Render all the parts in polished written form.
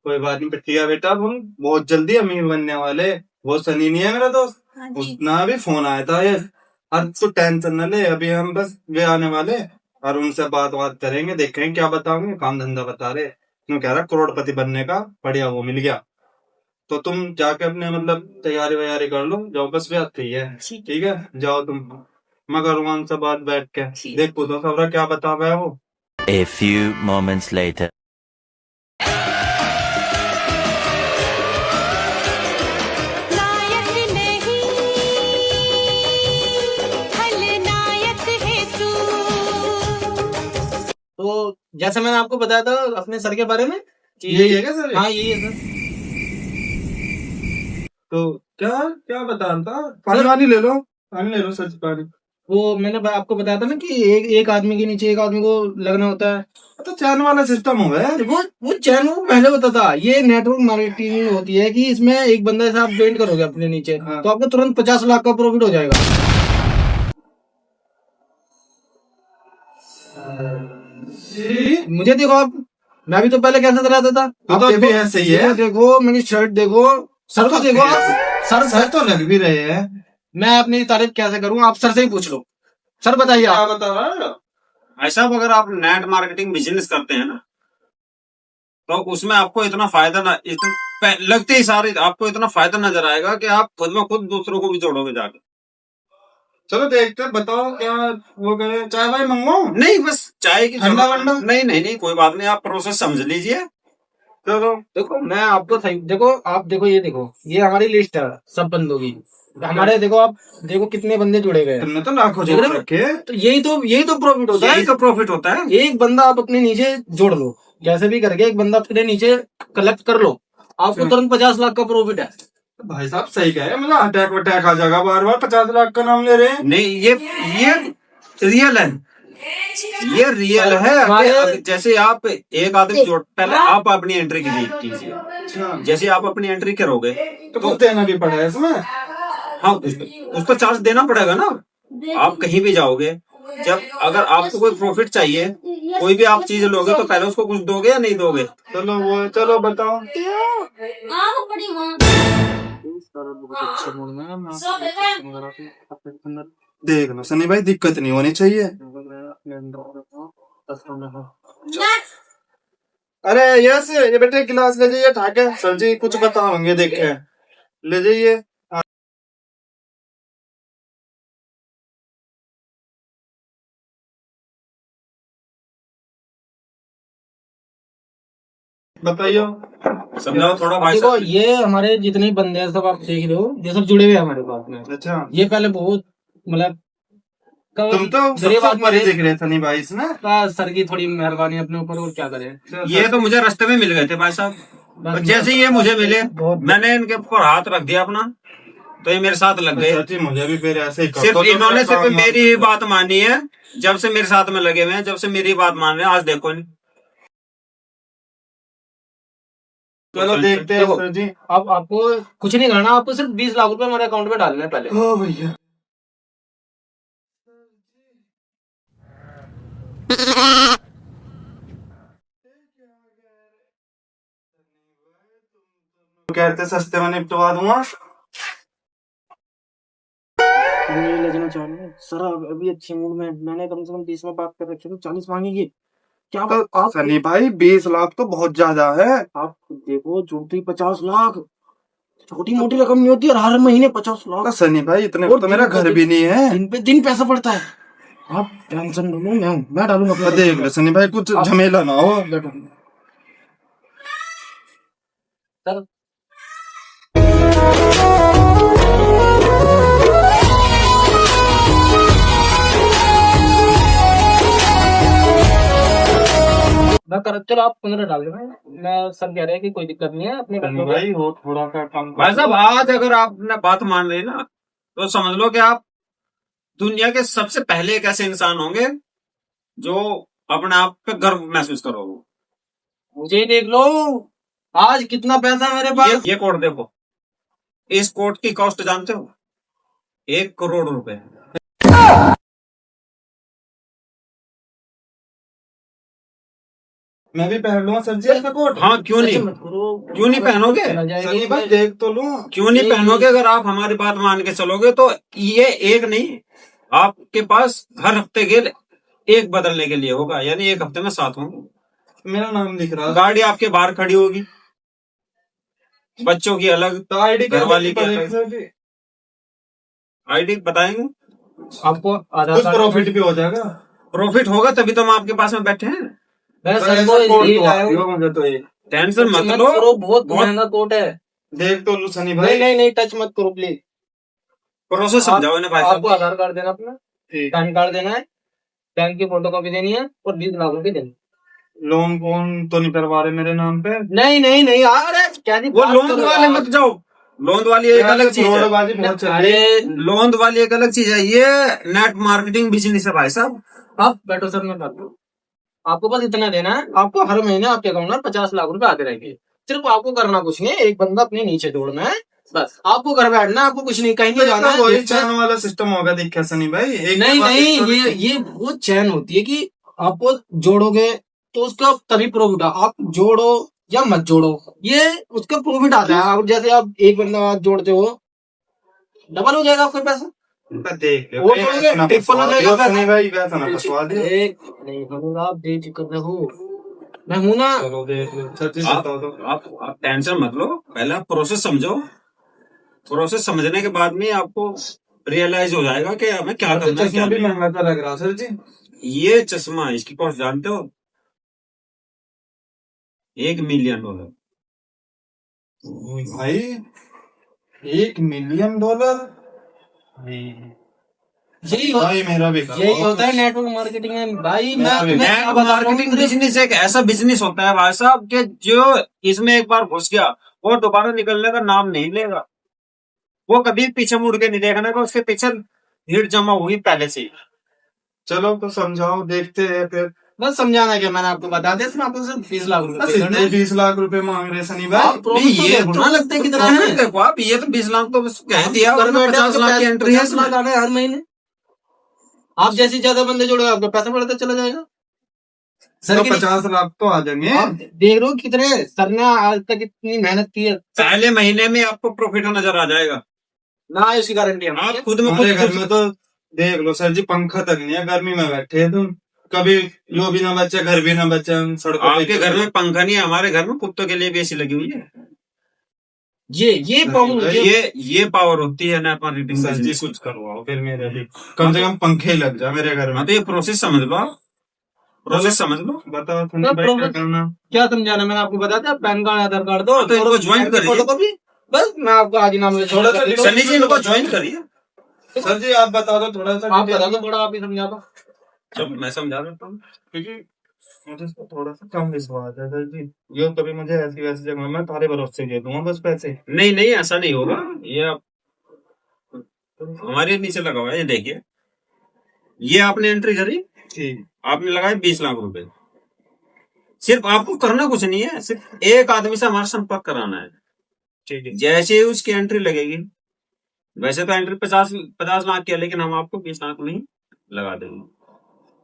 कोई बात नहीं ठीक है बेटा, हम बहुत जल्दी अमीर बनने वाले। वो सनी नहीं है मेरा दोस्त, हाँ जी। उसना भी फोन आया था ये। अब तो टेंशन न ले, अभी हम बस वे आने वाले और उनसे बात करेंगे, देखेंगे क्या बताओगे, काम धंधा बता रहे। क्यों कह रहा करोड़पति बनने का बढ़िया वो मिल गया। तो तुम जाके अपने मतलब तैयारी वैयारी कर लो, जाओ बस वे आती है। ठीक है जाओ तुम, मैं करूँगा उनसे बात बैठ के। देख पूछो खबर क्या बता रहा है वो। A few moments later. नायक नहीं, खलनायक है तू। तो जैसे मैंने आपको बताया था अपने सर के बारे में कि यही है क्या सर? हाँ यही है सर। तो क्या क्या बता रहा था? पानी वानी ले लो, पानी ले लो सच पानी। वो मैंने आपको बताया था ना कि एक आदमी के नीचे एक आदमी को लगना होता है। तो चैन वाला सिस्टम हो गया। वो चैन वो पहले होता था। ये नेटवर्क मार्केटिंग होती है कि इसमें एक बंदा जैसे आप ज्वाइन करोगे अपने नीचे हाँ। तो आपको तुरंत 50 लाख का प्रॉफिट हो जाएगा। मुझे देखो आप, मैं भी तो पहले कैसे रहता था। तो आप भी ऐसे ही है। मुझे देखो, मेरी शर्ट देखो, सर को देखो आप, सर तो लग भी रहे हैं। मैं अपनी तारीफ कैसे करूं, आप सर से ही पूछ लो। सर बताइए क्या आप। बता रहा है? भाई साहब, अगर आप नेट मार्केटिंग बिजनेस करते हैं ना, तो उसमें आपको इतना फायदा लगते ही सारे आपको इतना फायदा नजर आएगा कि आप खुद में खुद दूसरों को भी जोड़ोगे जाके। चलो देखते हैं, बताओ क्या वो करें, चाय भाई मंगवाओ? नहीं, बस चाय की ठंडा जरूरत- वंडा? नहीं नहीं नहीं, कोई बात नहीं, आप प्रोसेस समझ लीजिए। चलो देखो मैं आपको सही देखो, आप देखो ये हमारी लिस्ट है सब बंदों की। हमारे देखो आप देखो कितने बंदे जुड़े गए हैं। तुमने तो लाखों देख जोड़ रहे हो? रखे। तो यही तो प्रॉफिट होता यही है। तो प्रॉफिट होता है। एक बंदा आप अपने नीचे जोड़ लो, जैसे भी करके एक बंदा अपने नीचे कलेक्ट कर लो, आपको तुरंत 50 लाख का प्रॉफिट है। भाई साहब सही कह रहे हैं, मतलब अटैक वटैक आ जाएगा, बार बार 50 लाख का नाम ले रहे हैं। नहीं, ये रियल है, ये रियल है। हमारे- जैसे आप एक आदमी जोड़, पहले आप अपनी एंट्री कीजिए। अच्छा, जैसे आप अपनी एंट्री करोगे तो कुछ देना भी पड़ा है इसमें। हाँ, उस पर चार्ज देना पड़ेगा ना। आप कहीं भी जाओगे, जब अगर आपको कोई प्रॉफिट चाहिए, कोई भी आप चीज लोगे, तो पहले उसको कुछ दोगे या नहीं दोगे? चलो बताओ। देख लो सनी भाई, दिक्कत नहीं होनी चाहिए। अरे यस, ये बेटे गिलास ले जाइए ठाके, सर जी कुछ बताओगे देखे, ले जाइए। बताइयो, समझाओ थोड़ा भाई देखो साहब। ये हमारे जितने बंदे हैं सब आप देख रहे हो, ये सब जुड़े हुए हैं हमारे पास में। अच्छा ये पहले बहुत मतलब तुम तो गरीब सब आदमी मरी थे। दिख रहे सनी भाई इसमें। सर की थोड़ी मेहरबानी अपने ऊपर, और क्या करें। ये तो मुझे रास्ते में मिल गए थे भाई साहब, और जैसे ही ये मुझे मिले, मैंने इनके ऊपर हाथ रख दिया अपना, तो ये मेरे साथ लग गए। सच्ची मुझे भी फिर ऐसे ही सिर्फ तो इन्होंने सिर्फ काम- मेरी ही बात मानी है। जब से मेरे साथ में लगे हुए हैं, जब से मेरी बात मान रहे हैं, आज देखो नहीं। चलो देखते हैं सर जी। अब आपको कुछ नहीं करना, आपको सिर्फ 20 लाख रुपए हमारे अकाउंट में डालने हैं पहले। हाँ भैया। कहते सस्ते में निपटवा दूंगा। नहीं ले जाना चाहिए सर, अभी अच्छी मूड में मैंने कम से कम 20 में बात कर रखी है, तो 40 मांगेगी क्या? तो आप सनी भाई 20 लाख तो बहुत ज्यादा है। आप देखो, जुड़ती 50 लाख छोटी मोटी रकम नहीं होती, और हर महीने 50 तो लाख सनी भाई इतने और तो मेरा दिन पे घर भी नहीं है। दिन पे दिन पैसा पड़ता है। आप टेंशन लो, मैं डालूंगा अपना। तो देख लो सनी भाई, कुछ झमेला ना हो। सर चलो आप 15 डाल दो, मैं सर कह रहे हैं कि कोई दिक्कत नहीं है अपने सनी भाई हो थोड़ा का काम भाई साहब, आज अगर आपने बात मान ली ना, तो समझ लो कि आप दुनिया के सबसे पहले एक ऐसे इंसान होंगे जो अपने आप पे गर्व महसूस करोगे। मुझे ही देख लो, आज कितना पैसा है मेरे पास। ये कोट देखो, इस कोट की कॉस्ट जानते हो? 1 करोड़ रुपए। मैं भी पहन लूंगा सर जी ऐसा कोट। हाँ, क्यों नहीं, मत करो, क्यों नहीं पहनोगे? चला जाएगा। सनी भाई देख तो लूं। क्यों नहीं नहीं, पहनोगे? अगर आप हमारी बात मान के चलोगे तो ये एक नहीं, आपके पास हर हफ्ते के एक बदलने के लिए होगा, यानी एक हफ्ते में 7 होंगे। मेरा नाम लिख रहा है गाड़ी आपके बाहर खड़ी होगी, बच्चों की अलग, तो आईडी घरवाली की पड़ेगी अलग। सर जी। आईडी बताएंगे, आपको आधार कुछ कार्ड प्रॉफिट भी हो जाएगा। प्रॉफिट होगा तभी तो हम आपके पास में बैठे हैं। मैं सर, सर ऐसा को कोट इसलिए तो लाया आती हूँ। हो मुझे तो ये। टेंशन मत मत लो, करो, बहुत बहुत- महंगा कोट है। देख तो लूं सनी नहीं भाई। नहीं नहीं, टच मत करो प्लीज। प्रोसेस समझाओ ना भाई आपको साहब। आधार कार्ड देना अपना, ठीक। पैन कार्ड देना है, बैंक की फोटो कॉपी देनी है और 20 लाख रुपए देने। लोन फोन तो नहीं करवा रहे मेरे नाम पे। नहीं नहीं नहीं, अरे क्या नहीं वो बात लोन करो वाले यार। मत जाओ, लोन वाली एक अलग चीज है। फ्रॉडबाजी बहुत चल रही है। अरे लोन वाली एक अलग चीज है, ये नेट मार्केटिंग बिजनेस है भाई साहब। आप बैठो सर, मैं बात करूं। आपको बस इतना देना है, आपको हर महीने आपके अकाउंट में 50 लाख रुपए आते रहेंगे। सिर्फ आपको करना कुछ नहीं, एक बंदा अपने नीचे जोड़ना है, बस आपको घर बैठना है, आपको कुछ नहीं, कहीं नहीं जाना तो वही है। चैन वाला सिस्टम होगा दिखा सनी भाई। एक नहीं के बाद नहीं, एक छोड़- ये वो चैन होती है कि आपको जोड़ोगे तो उसका तभी प्रॉफिट। आप जोड़ो या मत जोड़ो, ये उसका प्रॉफिट आता है। अब जैसे आप एक बंदा आप जोड़ते हो, डबल हो जाएगा आपका पैसा। देख ले वो भाई, जोड़ोगे, ऐसा ना ट्रिपल हो फंसवा जाएगा दियो पैसा। सनी भाई, वैसा ना फंसवा दियो। नहीं बनूंगा, आप बेफिक्र रहो, मैं हूं ना। चलो देख लो सच्ची आप बताओ तो। आप टेंशन मत लो, पहले आप प्रोसेस समझो। प्रोसेस समझने के बाद में आपको रियलाइज हो जाएगा कि हमें क्या करना है, चश्मा क्या भी नहीं। महंगा का लग रहा सर जी। ये चश्मा, इसकी कॉस्ट जानते हो? $1 मिलियन। भाई $1 मिलियन। यही भाई मेरा भी करो। यही होता है नेटवर्क मार्केटिंग में भाई। मेरा भी- मैं नेट बता रहा हूँ, मार्केटिंग बिजनेस एक ऐसा बिजनेस होता है भाई साहब कि जो इसमें एक बार घुस गया वो दोबारा निकलने का नाम नहीं लेगा। वो कभी पीछे मुड़ के नहीं देखने का, उसके पीछे भीड़ जमा हुई पहले से ही। चलो तो समझाओ, देखते हैं फिर। बस समझाना क्या, मैंने आपको बता दिया, सिर्फ आपको सिर्फ 20 लाख बस रुपए देना इतने है। 20 लाख रुपए मांग रहे सनी भाई। आप प्रॉफिट तो देखो ना, लगते हैं कितना है। देखो आप, ये तो 20 लाख तो बस कह दिया, घर में 50 लाख की एंट्री है 50 लाख आ रहे हैं हर महीने। आप जैसे ज्यादा बंदे जोड़ोगे आपका पैसा बढ़ता चला जाएगा। सर तो की 50 लाख तो आ जाएंगे। आप देख रहे हो कितने सर ने आज तक इतनी मेहनत की है, पहले महीने में आपको प्रॉफिट नजर आ जाएगा। ना इसकी गारंटी है आप खुद में हमारे घर खुद में तो देख लो सर जी, पंखा तक नहीं है, गर्मी में बैठे हैं तुम। कभी यो भी ना बचे, घर भी ना बचे, हम सड़कों पे- आपके घर में पंखा नहीं है, हमारे घर में कुत्तों के लिए भी एसी लगी हुई है। ये प्रॉब्लम होती है। ये पावर होती है नेट मार्केटिंग सर जी बिजनेस। कुछ करवाओ फिर मेरे भी, कम से कम पंखे लग जाए मेरे घर में। हाँ तो ये प्रोसेस समझ लो आप, प्रोसेस समझ लो। बताओ सनी ना भाई क्या problem। करना। क्या समझाना, मैंने आपको बता दिया, पैन कार्ड आधार कार्ड दो, हाँ, तो इनको ज्वाइन करिए। फोटोकॉपी, बस मैं आपको आज ही नाम थोड़ा सा डिटेल- सनी जी इनको ज्वाइन करिए। सर जी आप बता दो थोड़ा सा आप डिटेल। बता दो, थोड़ा आप ही समझा दो। जब मैं समझा देता हूँ। क्योंकि मुझे इस पर थोड़ा सा कम विश्वास है सर जी। ये कभी मुझे ऐसी वैसी जगह में तारे भरोसे दे दूंगा बस पैसे। नहीं नहीं, ऐसा नहीं होगा। ये आप हमारे नीचे लगा हुआ है, ये देखिए, ये आपने एंट्री करी, ठीक। आपने लगाए 20 लाख रुपए। सिर्फ आपको करना कुछ नहीं है, सिर्फ एक आदमी से हमारा संपर्क कराना है। ठीक है। जैसे ही उसकी एंट्री लगेगी, वैसे तो एंट्री 50 लाख की है, लेकिन हम आपको 20 लाख नहीं लगा देंगे।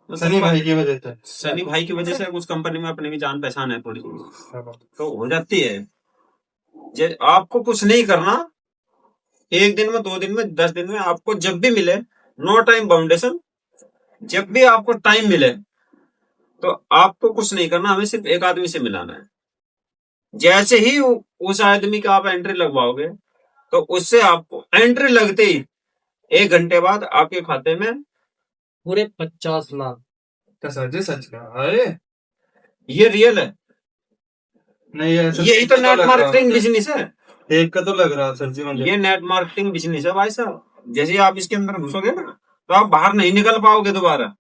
तो सनी भाई की वजह से। सनी भाई की वजह से उस कंपनी में अपनी भी जान पहचान है थोड़ी, तो हो जाती है। आपको कुछ नहीं करना, 1 दिन में, 2 दिन में, 10 दिन में, आपको जब भी मिले, नो टाइम बाउंडेशन, जब भी आपको टाइम मिले तो आपको कुछ नहीं करना, हमें सिर्फ एक आदमी से मिलाना है। जैसे ही उस आदमी का आप एंट्री लगवाओगे तो उससे आपको एंट्री लगते ही 1 घंटे बाद आपके खाते में पूरे 50 लाख। तो सर जी सच कहा है। ये रियल है, नहीं ऐसा यही तो देख नेट लग रहा मार्केटिंग है। बिजनेस है। देख का तो लग रहा है सर जी मुझे। ये नेट मार्केटिंग बिजनेस है भाई साहब। जैसे ही आप इसके अंदर घुसोगे ना तो आप बाहर नहीं निकल पाओगे दोबारा।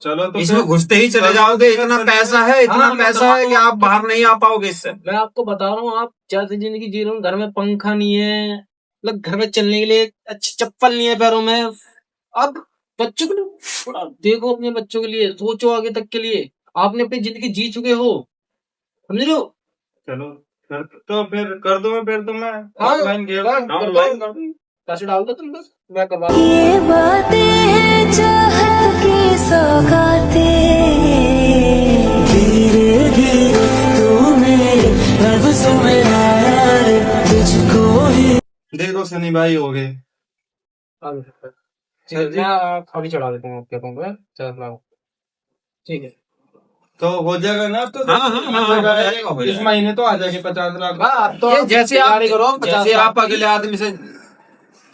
चलो तो इसमें फिर- घुसते ही चले जाओगे, इतना पैसा है, इतना हाँ, मैं पैसा है बताऊं। कि आप बाहर नहीं आ पाओगे इससे। मैं आपको बता रहा हूँ, आप जैसे जिंदगी जी रहे हो, घर में पंखा नहीं है, मतलब घर में चलने के लिए अच्छी चप्पल नहीं है पैरों में। अब बच्चों के लिए थोड़ा देखो, अपने बच्चों के लिए सोचो, आगे तक के लिए। आपने अपनी जिंदगी जी चुके हो, समझ लो। चलो तो फिर कर दो, फिर तो मैं हाँ, ऑनलाइन गेम ऑनलाइन कर दो। पैसे डाल दो तुम, बस मैं करवा दूँ। ये बातें हैं चाहत की सौगातें, धीरे सनी भाई हो गए। ठीक है, मैं अभी चढ़ा देता हूँ आपके अकाउंट में 50 लाख। ठीक है, तो हो जाएगा ना? तो हाँ, हो जाएगा, हो इस जाएगा। महीने तो आ जाएंगे 50 लाख। अब तो ये जैसे आप तैयारी करो 50 जैसे लाख आप अगले आदमी से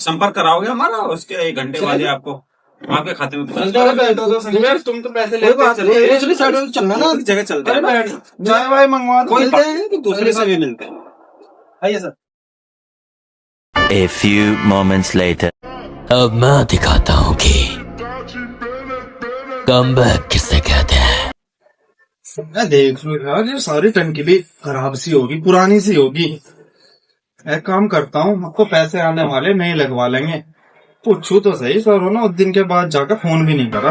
संपर्क कराओगे हमारा, उसके 1 घंटे बाद ही आपको आपके खाते में पैसा चलो बैठो तो सनी भाई, तुम तो पैसे लेते चलो। दूसरी साइड में चलना ना। एक जगह चलते हैं ना। चाय भाई मंगवा दो। कोई तो दूसरे से भी मिलते हैं। आइए sir. A few moments later. अब मैं दिखाता हूँ कि कमबैक किसे कहते हैं। मैं देख लो यार, ये सारी टंकी भी खराब सी होगी, पुरानी सी होगी। एक काम करता हूँ, आपको पैसे आने वाले नहीं लगवा लेंगे। पूछू तो सही सर हो ना, उस दिन के बाद जाकर फोन भी नहीं करा।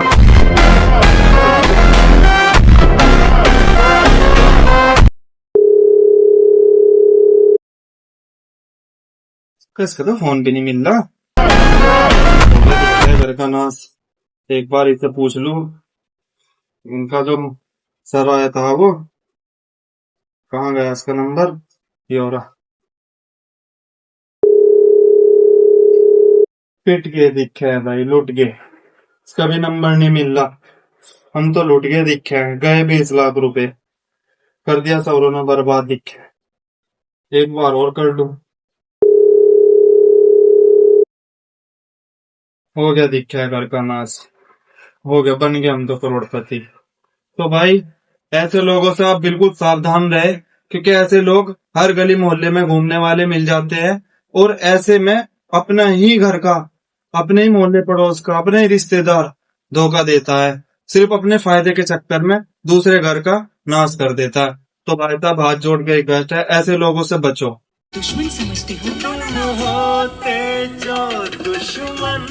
इसका तो फोन भी नहीं मिल रहा। घर का नाश, एक बार इससे पूछ लूं। इनका जो सर आया था वो कहाँ गया? इसका नंबर ये हो रहा। पिट के दिखे है भाई, लुट गए। इसका भी नंबर नहीं मिल रहा। हम तो लुट गए दिखे हैं, गए 20 लाख रुपए कर दिया सौरों ने बर्बाद दिखे। एक बार और कर लूं। हो गया दिखे है घर का नाश, हो गया, बन गया हम तो करोड़पति। तो भाई ऐसे लोगों से आप बिल्कुल सावधान रहे, क्योंकि ऐसे लोग हर गली मोहल्ले में घूमने वाले मिल जाते हैं। और ऐसे में अपना ही घर का, अपने ही मोहल्ले पड़ोस का, अपने ही रिश्तेदार धोखा देता है, सिर्फ अपने फायदे के चक्कर में दूसरे घर का नाश कर देता है। तो भाई साहब हाथ जोड़ के कहते हैं, ऐसे लोगों से बचो। दुश्मन समझते हो होते जो दुश्मन